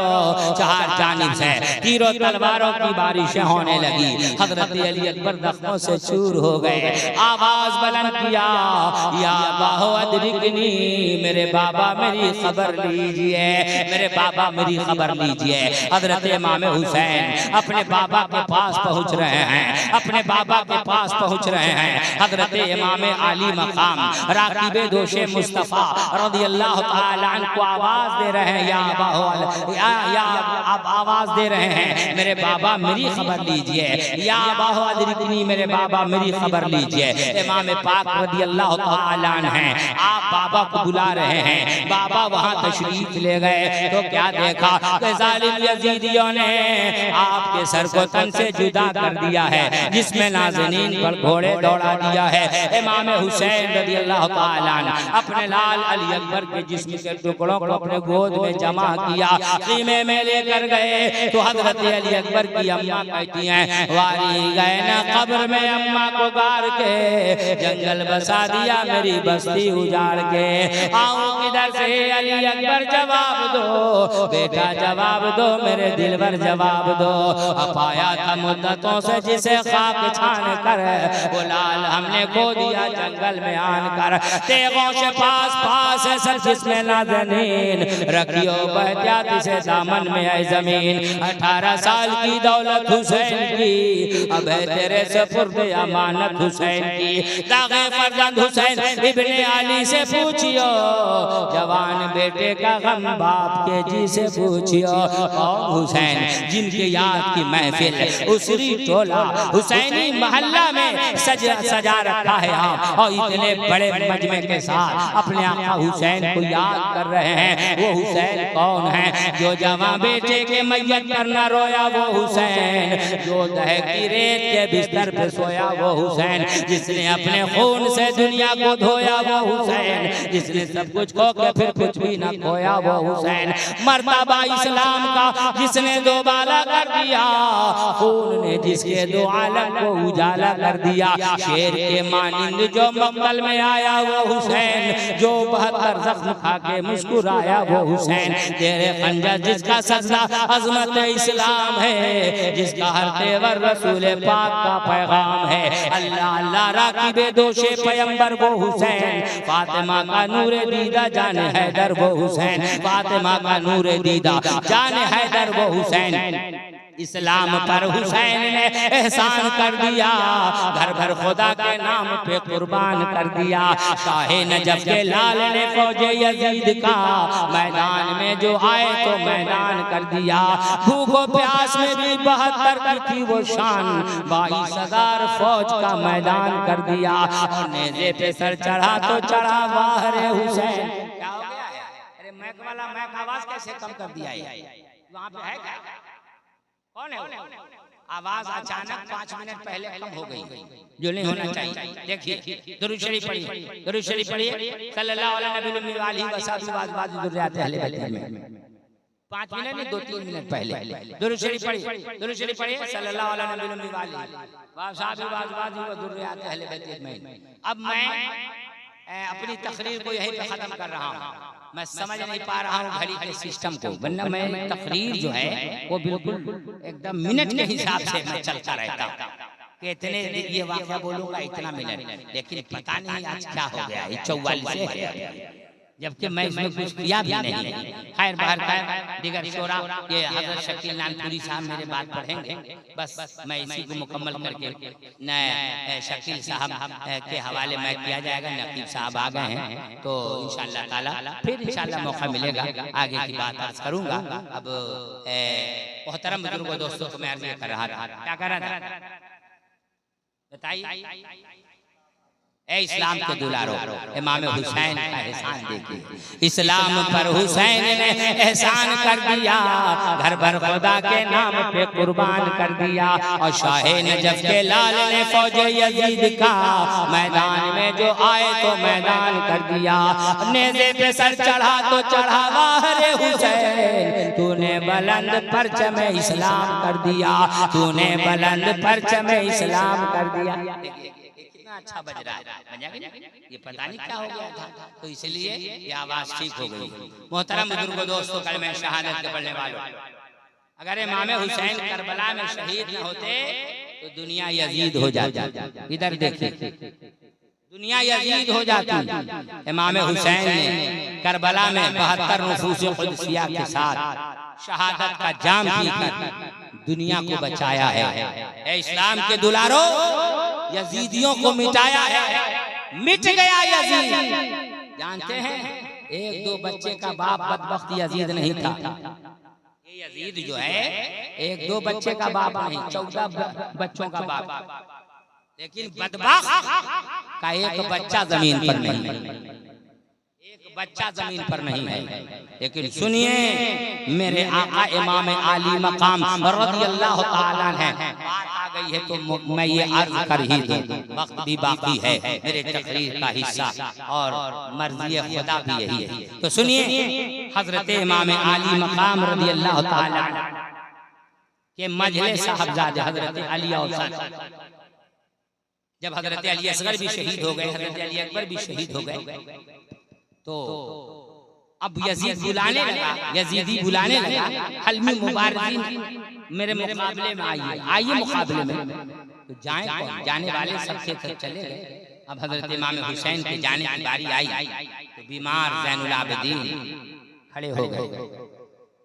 चार जानिब से तीरों तलवारों की बारिशें होने लगी। हजरत अली अकबर जख्मों से चूर हो गए, आवाज बुलंद किया, या बाहो अदरिकनी, मेरे बाबा मेरी खबर लीजिए, मेरे बाबा मेरी खबर लीजिए। हजरत इमाम हुसैन अपने बाबा के पास पहुंच रहे हैं, अपने बाबा के पास पहुंच रहे हैं। हजरत इमाम आली मकाम राकिबे दोशे मुस्तफा रज़ियल्लाहु ताला अन्हु को आवाज दे रहे हैं, या बाहो या आप आवाज दे रहे हैं, मेरे बाबा मेरी खबर लीजिए, या बाहो अदरिकनी, मेरे बाबा मेरी खबर लीजिए। इमाम पाक रज़ियल्लाहु ताला अन्हु हैं, आप बाबा को बुला रहे हैं। बाबा वहां तशरीफ ले गए तो क्या देखा कि जालिम यजीदियों ने आपके सर को तन से जुदा कर दिया है, जिसमें नाज़नीन पर घोड़े दौड़ा दिया है। इमाम हुसैन रज़ियल्लाहु ताला अन्हु अपने लाल अली अकबर के जिस्म के टुकड़ों को अपने गोद में जमा किया, ख़ीमे में लेकर गए तो हजरत अली अकबर की अम्मा कहती हैं, वारी गए ना कब्र में अम्मा को गाड़ के, जंगल बसा दिया मेरी बस्ती उजाड़ के, आऊं किधर से अली अकबर जवाब दो, बेटा जवाब दो, मेरे दिल भर जवाब दो। पाया था मुद्दतों से जिसे खाक छान कर, वो लाल हमने खो दिया जंगल में आनकर, तेगों से पास पास है सब जिसमें नाज़नीन, रखियो बहतियाती से दामन में है जमीन। 18 साल की दौलत हुसैन की, अब है तेरे सुपुर्द अमानत हुसैन की। दागे फर्जंद हुसैन इब्ने अली से पूछियो, जवान बेटे का गम बाप के जी से पूछियो। और हुसैन जिनके याद की महफिल उसरी टोला हुसैनी मोहल्ला में सजा रखा है हम, और इतने बड़े मजमे के साथ अपने आका हुसैन को याद कर रहे हैं। वो हुसैन कौन है? जो जवां बेटे के मैयत पर न रोया वो हुसैन, जो दहकती रेत के बिस्तर पे सोया वो हुसैन, जिसने अपने खून से दुनिया को धोया वो हुसैन, जिसने सब कुछ खो के फिर कुछ भी न खोया वो हुसैन, मर्तबा इस्लाम का जिसने दोबाला कर दिया, खून ने जिसके दो आलम को उजाला कर दिया, शेर के मानिंद जो मक्तल में आया वो हुसैन, जो 72 जख्म खा के मुस्कुराया वो हुसैन, तेरे खंजर जिसका सजदा अजमत इस्लाम है, जिसका हर तेवर रसूल पाक का पैगाम है। अल्लाह अल्लाह राकिबे दोशे पैगंबर वो हुसैन, फातिमा का नूरे दीदा जाने हैदर वो हुसैन, फातिमा का नूरे दीदा जाने हैदर वो हुसैन। इस्लाम पर हुसैन ने एहसान कर दिया, घर भर खुदा के नाम पे कुर्बान कर दिया। शाहे नजफ के लाल ने फौजे यजीद का मैदान में जो आए तो मैदान कर दिया। भूखो प्यास में भी 72 की थी वो शान, 22,000 फौज का मैदान कर दिया। और नेज़े पे सर चढ़ा तो चढ़ा वाहरे हुसैन। क्या हो गया है? अरे मैक वाला मैक आवाज कैसे कम कर दिया है? वहां पे है क्या? कौन है वो? आवाज अचानक 5 मिनट पहले कम हो गई, जो नहीं होना चाहिए। देखिए दुरूद शरीफ पढ़िए, दुरूद शरीफ पढ़िए सल्लल्लाहु अलैहि वसल्लम में 5 मिनट नहीं 2-3 मिनट पहले दुरूद शरीफ पढ़िए, दुरूद शरीफ पढ़िए सल्लल्लाहु अलैहि वसल्लम। अब मैं अपनी तकरीर को यहीं पे खत्म कर रहा हूँ। मैं समझ नहीं पा रहा हूँ घड़ी के सिस्टम को, वरना मैं तकरीर जो है वो बिल्कुल एकदम मिनट के हिसाब से मैं चलता रहता हूँ कि इतने ये वाक़या बोलूँगा इतना मिनट, लेकिन पता नहीं आज क्या हो गया है। 44 है जबकि मैं इसमें कुछ किया भी नहीं। खैर बाहर का दिगर शोरा ये हज़रत शकील नानपुरी साहब मेरे बात पढ़ेंगे, बस मैं इसी को मुकम्मल करके न शकील साहब के हवाले में किया जाएगा। नकीब साहब आ गए हैं तो इंशाअल्लाह ताला फिर इंशाअल्लाह मौका मिलेगा आगे की बात अर्ज करूँगा। अब मोहतरम बुजुर्गों दोस्तों को मैं अर्ज कर रहा था, क्या कर रहा था बताइए। ए इस्लाम के दुलारो, इमाम हुसैन का एहसान देखिए। इस्लाम पर हुसैन ने एहसान कर दिया, घर भर खुदा के नाम पे कुर्बान कर दिया। और शाहे नजफ के लाल ने फौजे यजीद का मैदान में जो आए तो मैदान कर दिया। नेज़े पे सर चढ़ा तो चढ़ा वाहरे हुसैन, तूने बुलंद परचम इस्लाम कर दिया, तूने बुलंद परचम इस्लाम कर दिया। अच्छा बज रहा है, ये पता नहीं क्या हो गया था, तो इसलिए ये आवाज ठीक हो गई। मोहतरम बुजुर्गों दोस्तों, कलमे शहादत के पढ़ने वालों, अगर इमाम हुसैन करबला में शहीद न होते तो दुनिया यजीद हो जाती। इधर देखिए, दुनिया यजीद हो जाती। इमाम हुसैन ने करबला में 72 नफूस कुदसिया के साथ शहादत का जाम पीकर दुनिया को बचाया है। इस्लाम के दुलारो, यजीदियों को मिटाया है, मिट गया यजीद। जानते हैं 1-2 बच्चे का बाप बदबख्त यजीद नहीं था। ये यजीद जो है 1-2 बच्चे का बाप नहीं, 14 बच्चों का बाप। लेकिन बदबख्त का एक बच्चा जमीन पर नहीं है, एक बच्चा जमीन पर नहीं है। लेकिन सुनिए, मेरे आका इमाम आली मकाम रज़ियल्लाहु ताला है, बात आ गई है तो मैं ये अर्ज कर ही दूं, वक्त भी बाकी है मेरे तकरीर का हिस्सा और मर्ज़ी खुदा भी यही है। तो सुनिए, हजरत इमाम आली मकाम रज़ियल्लाहु ताला के मजले साहबजादे हजरत अली औसत, जब हजरत अली असगर भी शहीद हो गए, हजरत अली अकबर भी शहीद हो गए, तो अब यजीद बुलाने लगा, यजीदी बुलाने लगा, हल्मी मुबारकीन मेरे मुकाबले में आइए, आइए मुकाबले में। तो जाएं कौन? जाने वाले सबसे चले गए। अब हजरत इमाम हुसैन के जाने की बारी आई तो बीमार ज़ैनुल आबिदीन खड़े हो गए।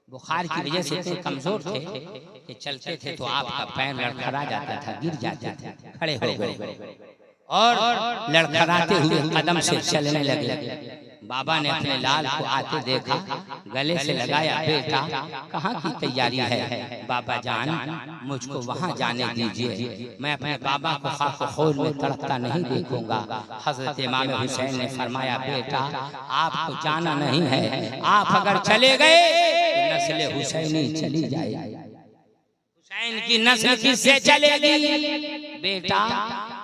बुखार की वजह से इतने कमजोर थे कि चलते थे तो आपका पैर लड़खड़ा जाता था, गिर जाते थे। खड़े हो गए और लड़खड़ाते हुए कदम से चलने लगे। बाबा ने अपने लाल को आते देखा, गले से लगाया, बेटा कहाँ की तैयारी है? बाबा जान, मुझको वहाँ जाने दीजिए, मैं अपने बाबा को खाक खोल में तड़पता नहीं देखूंगा। हजरत इमाम हुसैन ने फरमाया, बेटा आपको जाना नहीं है, आप अगर चले गए तो नस्ल हुसैनी चली जाएगी। हुसैन की नस्ल किससे चलेगी? बेटा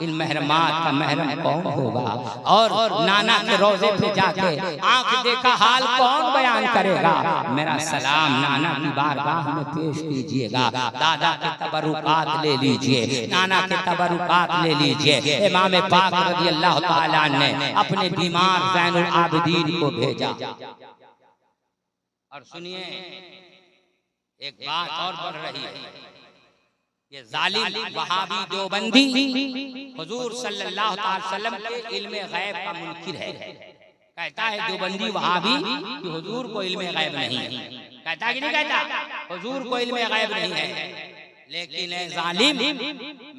इन महरमात का महरम कौन होगा? और नाना के रोजे पे जाके आंख देखा हाल कौन बयान करेगा? मेरा सलाम नाना की बारगाह में पेश कीजिएगा, दादा के तबरुकात ले लीजिए, नाना के तबरुकात ले लीजिए। इमाम पाक रज़ियल्लाहु ताला ने अपने बीमार ज़ैनुल आबिदीन को भेजा। और सुनिए, एक बात और बढ़ रही है, ये जालिम वहाबी देवबंदी हुजूर सल्लल्लाहु अलैहि वसल्लम के इल्मे गैब का मुनकिर है। कहता है देवबंदी वहाबी कि हुजूर को इल्मे गैब नहीं है। कहता कि नहीं कहता? हुजूर को इल्मे गैब नहीं है। लेकिन ए जालिम,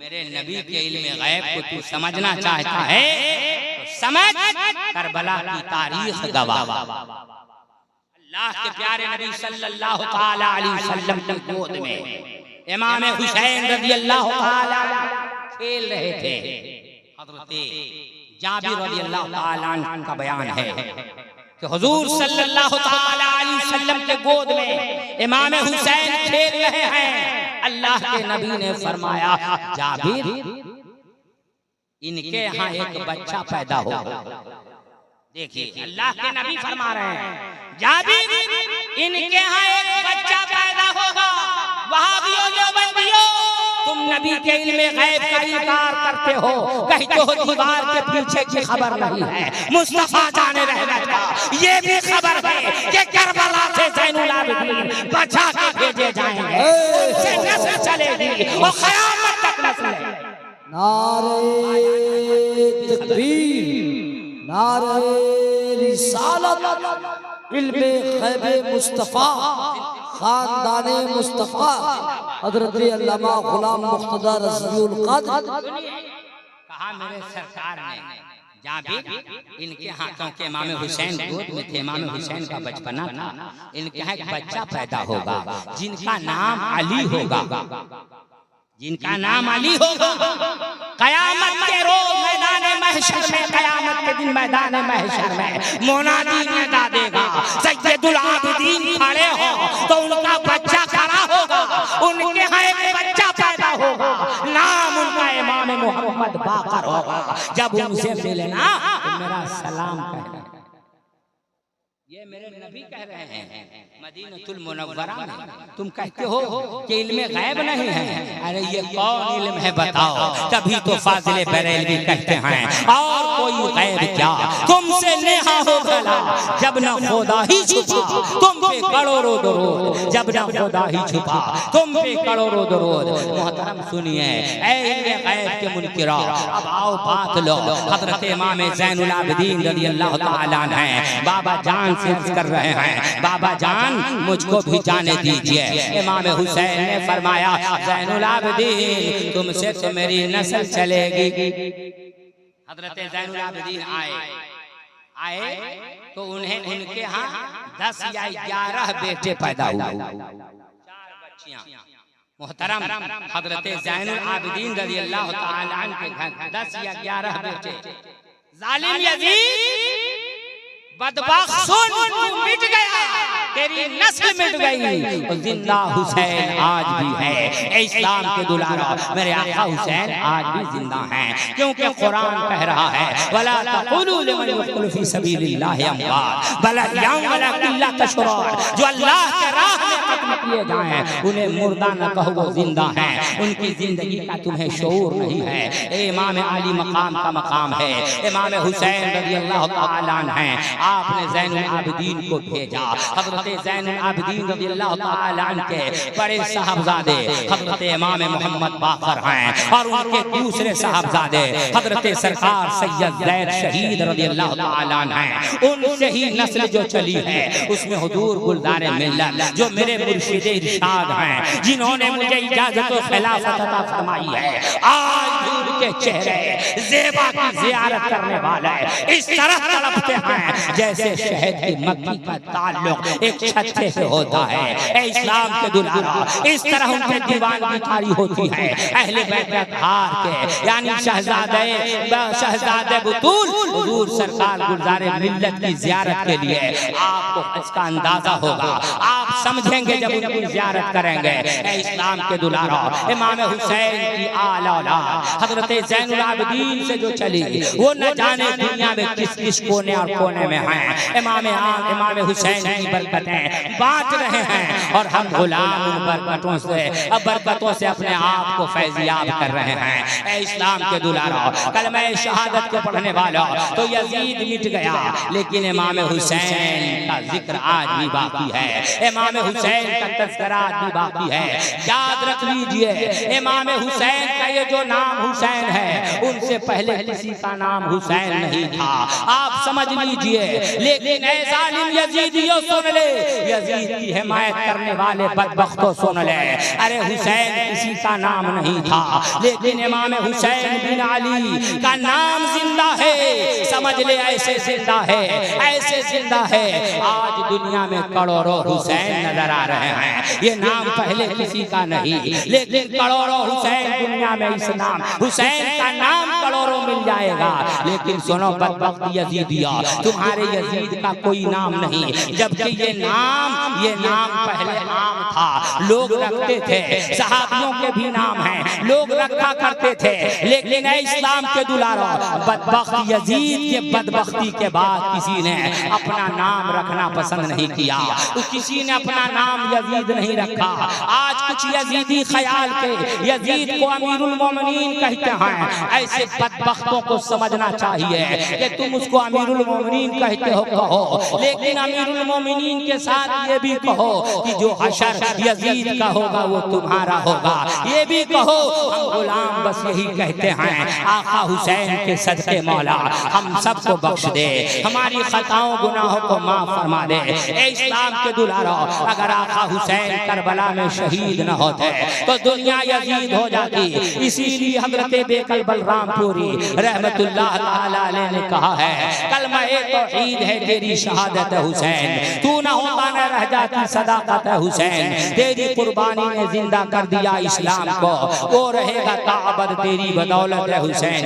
मेरे नबी के इल्म गैब को तू समझना चाहता है तो समझ, करबला की तारीख गवाह। अल्लाह के प्यारे नबी सल्लल्लाहु ताला अलैहि वसल्लम की गोद में इमाम हुसैन रज़ियल्लाहु ताला खेल रहे थे। हज़रत जाबिर रज़ियल्लाहु ताला अन्हु का बयान है कि हुजूर सल्लल्लाहु ताला अलैहि वसल्लम के गोद में इमाम हुसैन खेल रहे हैं। अल्लाह के नबी ने फरमाया, जाबिर, इनके यहाँ एक बच्चा पैदा होगा। देखिए अल्लाह के नबी फरमा रहे हैं, जाबिर, इनके यहाँ एक बच्चा पैदा होगा। वहाबियों देवबंदियों, तुम नबी के इल्म गैब का इनकार करते हो, कहते हो दीवार के पीछे की खबर नहीं है, मुस्तफा जाने रहमत का ये भी खबर है कि करबला से ज़ैनुल आबिदीन बचा के भेजे जाएंगे, उनसे नस्ल चलेगी और क़यामत तक नस्ल है। नारे तकबीर, नारे रिसालत, इल्मे गैब मुस्तफा, खानदाने मुस्तफा, हज़रत अल्लामा गुलाम मुर्तज़ा रज़ीउल क़द्र। कहा मेरे सरकार ने, जाबिर, इनके हाथों के इमाम हुसैन गोद में थे, इमाम हुसैन का बचपना था, इनके यहाँ एक बच्चा पैदा होगा जिनका नाम अली होगा, जिनका नाम अली होगा। कयामत के रोज मैदान महशर में, कयामत के दिन मैदान महशर में मुनादी निदा देगा, सैयदुल आबिदीन खड़े हो तो उनका बच्चा खड़ा होगा, उनके यहाँ एक बच्चा पैदा होगा, नाम उनका इमाम मोहम्मद बाकर होगा। जब उनसे मिलना तो मेरा सलाम कहना। ये मेरे नबी कह रहे हैं मदीनतुल मुनव्वरा में, तुम कहते हो कि इल्म गैब नहीं है। अरे ये कौन इल्म है बताओ? तभी तो फाजिले बरेलवी कहते हैं और कोई गैब क्या, तुमसे नेहा हो गला जब न खुदा ही छुपा, तुम पे करोड़ों दरूद जब न खुदा ही छुपा, तुम पे करोड़ों दरूद। मोहतरम सुनिए, ऐ इल्म गैब के मुनकिरा, अब आओ बात लो। हज़रत इमाम ज़ैनुल आबिदीन रज़ियल्लाहु ताला अन्हु हैं, बाबा जान से अर्ज़ कर रहे हैं, बाबा जान मुझको भी जाने दीजिए। इमाम हुसैन ने फरमाया, ज़ैनुल आबिदीन, तुमसे तो मेरी नस्ल चलेगी। हज़रत ज़ैनुल आबिदीन आए तो उन्हें उनके यहाँ 10 या 11 बेटे पैदा हुए, 4 बच्चियां। मोहतरम, हज़रत ज़ैनुल आबिदीन रज़ियल्लाहु ताला अन्हु के घर 10 या 11 बेटे। जालिम यज़ीद, बदबख्त सुन, तू मिट गया, तेरी नस्ल मिट गई, और जिंदा हुसैन आज भी है। इस्लाम के दुलारा मेरे आका हुसैन आज भी जिंदा हैं, क्योंकि कुरान कह रहा है, वला तक़ूलू लिमन यक़्तुलु फ़ी सबीलिल्लाहि अम्वात बल अहयाउन वलाकिन ला तशऊरून। जो अल्लाह के राह में कत्ल किए जाएं उन्हें मुर्दा न कहो, वो जिंदा हैं, उनकी जिंदगी का तुम्हें शऊर नहीं है। ए इमाम आली मकाम का मकाम है, इमाम हुसैन रज़ियल्लाहु ताला अन्हु हैं। आपने ज़ैनुल आबिदीन को भेजा। हज़रत ज़ैनुल आबिदीन रज़ियल्लाहु ताला अन्हु के बड़े साहबजादे हज़रत इमाम मोहम्मद बाकर हैं, और उनके दूसरे साहबजादे हज़रत सरकार सैयद ज़ैद शहीद रज़ियल्लाहु ताला अन्हु हैं। उनसे ही नस्ल जो चली है उसमें हुजूर गुलदार मिल्लत जो मेरे मुर्शिद इरशाद हैं, जिन्होंने मुझे इजाज़त व खिलाफत अता फरमाई है, आज उनके चेहरे ज़ेबा की ज़ियारत करने वाले इस तरह तड़पते हैं जैसे शहद की मक्खी का ताल्लुक एक छत्ते से होता है। ए इस्लाम के दुलारा, इस तरह उनके दीवानगी तारी होती है। अहले बैत अतहार के यानी शहजादे बुतूल हुजूर सरकार गुलज़ारे मिल्लत की ज़ियारत के लिए, आपको इसका अंदाजा होगा, आप समझेंगे जब उनकी ज़ियारत करेंगे। ए इस्लाम के दुलारा, इमाम हुसैन की आला औलाद हज़रत ज़ैनुल आबिदीन से जो चली वो न जाने दुनिया में किस किस कोने और कोने में हैं। इमाम हुसैन की बरकतें बांट रहे हैं, और हम गुलाम उन बरकतों से अपने आप को फैज़याब कर रहे हैं। ए इस्लाम के दुलारा, कलमा शहादत के पढ़ने वाला तो यजीद मिट गया, लेकिन इमाम हुसैन का जिक्र आज भी बाकी है, इमाम हुसैन का तज़किरा आज भी बाकी है। याद रख लीजिए, इमाम हुसैन का ये जो नाम हुसैन है, उनसे पहले किसी का नाम हुसैन नहीं था। आप समझ लीजिए, लेकिन ऐ जालिम यजीदियों सुन ले, यजीद की हिमायत करने वाले बदबख्तों सुन ले। अरे हुसैन किसी का नाम नहीं था, लेकिन इमाम हुसैन बिन अली का नाम जिंदा है। समझ ले, ऐसे जिंदा है, ऐसे जिंदा है। आज दुनिया में करोड़ों हुसैन नजर आ रहे हैं। ये नाम पहले किसी का नहीं, लेकिन करोड़ों हुसैन दुनिया में, इस नाम हुसैन का नाम करोड़ों मिल जाएगा। लेकिन सुनो बदबख्त यजीदिया, तुम्हारे यजीद का कोई नाम नहीं, जबकि ये नाम पहले आम था, लोग रखते थे। सहाबियों के भी नाम हैं, लोग रखा करते थे। लेकिन इस्लाम के दुलारों, बदबख्त यजीद के बदबख्ती के बाद किसी ने अपना नाम रखना पसंद नहीं किया, तो किसी ने अपना नाम यजीद नहीं रखा। आज कुछ यजीदी ख्याल के यजीद को अमीरुल मोमिनीन कहते हैं। ऐसे बदबख्तों को समझना चाहिए कि तुम उसको अमीरुल मोमिनीन कहते हो, कहो, लेकिन अमीरुल मोमिनीन के साथ ये भी कहो कि जो हशर यजीद का होगा वो तुम्हारा होगा। ये भी कहो, हम गुलाम बस यही कहते हैं, आका हुसैन के सदके मौला हम सबको बख्श दे, हमारी खताओं गुनाहों को माफ फरमा दे। ए इस्लाम के दुलारों, अगर आका हुसैन करबला में शहीद न होते तो दुनिया यजीद हो जाती। इसीलिए हजरत बेकल बलरामपुरी रहमतुल्लाह ताला अलैह ने कहा है, कलमा-ए तौहीद है तेरी शहादत हुसैन, तू न होता न रह जाती सदाकत हुसैन, तेरी कुर्बानी ने जिंदा कर दिया इस्लाम को, वो रहेगा ताअबद तेरी बदौलत हुसैन।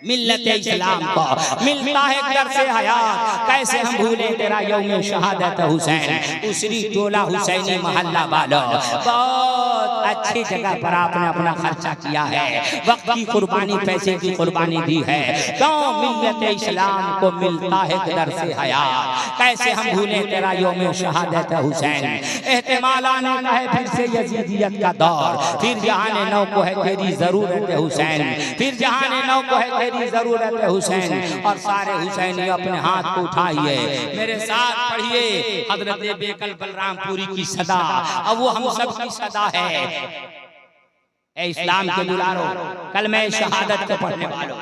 मिल्लत इस्लाम को मिलता है दर से हयात, कैसे हम भूले तेरा यौम शहादत हुसैन। उसरी टोला हुसैनी मोहल्ला वालों, बहुत अच्छी जगह पर आपने अपना खर्चा किया है, वक्त की कुर्बानी, पैसे की कुर्बानी दी है। क्यों? मिल्लत इस्लाम को मिलता है दर से हयात, कैसे हम भूले तेरा यौम शहादत हुसैन। एहतिमाल आने का है फिर से यजीदियत का दौर, फिर जहाने नौ को है तेरी जरूरत हुसैन, फिर जहाने नौ को है जरूरत है हुसैन। और सारे हुसैनी अपने हाथ को उठाइए, मेरे साथ पढ़िए हजरत बेकल बलरामपुरी की सदा, अब वो हम सब की सदा है। ए इस्लाम के दुलारों, कलमे शहादत को पढ़ने वालों,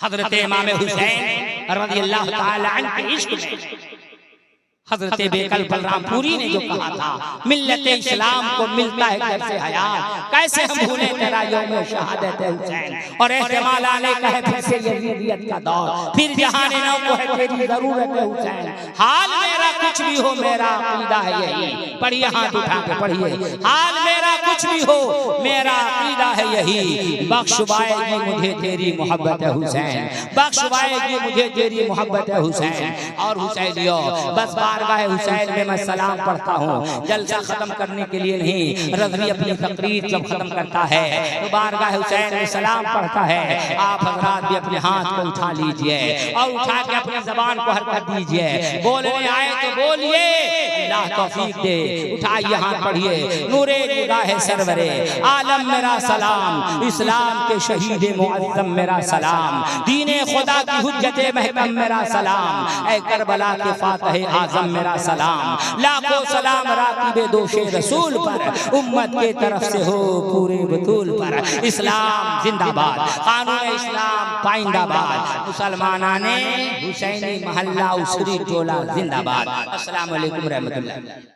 हजरत इमाम हुसैन रज़ियल्लाहु ताला अन्हु के इश्क में हजरत बेकल बलरामपुरी ने जो कहा था, मिल्लत इस्लाम को मिलता है कैसे हयात, कैसे हम भूले तेरा यौम शहादत हुसैन। और एहतिमाल आने का है फिर से यजीदियत का दौर, फिर जहाने नौ को है तेरी जरूरत है हुसैन। हाल मेरा कुछ भी हो मेरा अकीदा है यही, पढ़िए हाथ उठा के पढ़िए, हाल मेरा कुछ भी हो मेरा अकीदा है यही, बख्शवाएगी मुझे तेरी मोहब्बत हुसैन, बख्शवाएगी मुझे तेरी मोहब्बत हुसैन। और हुसैनियों, बस बारगाह हुसैन में मैं सलाम पढ़ता हूँ, जलसा खत्म करने के लिए नहीं। रज़वी अपनी तकरीर जब खत्म करता है तो बारगाह हुसैन में सलाम पढ़ता है। आप हजरात भी अपने हाथ को उठा लीजिए और उठा के अपनी जबान को हरकत दीजिए, बोलने आए तो बोलिए, अल्लाह तौफीक दे। उठाइए हाथ, पढ़िए, नूरे निगाह सरवरे आलम मेरा सलाम, इस्लाम के शहीद मुअज़्ज़म मेरा सलाम, दीने खुदा की हुज्जत महकम मेरा सलाम, ऐ करबला के फातिह आज़म मेरा सलाम, लाखों सलाम राकिबे दोशे रसूल पर, उम्मत के तरफ से हो पूरे बतूल पर। इस्लाम जिंदाबाद, कानून इस्लाम पाइंदाबाद, मुसलमानाने हुसैनी महल्ला उसरी टोला जिंदाबाद। अस्सलाम वालेकुम रहमतुल्लाह।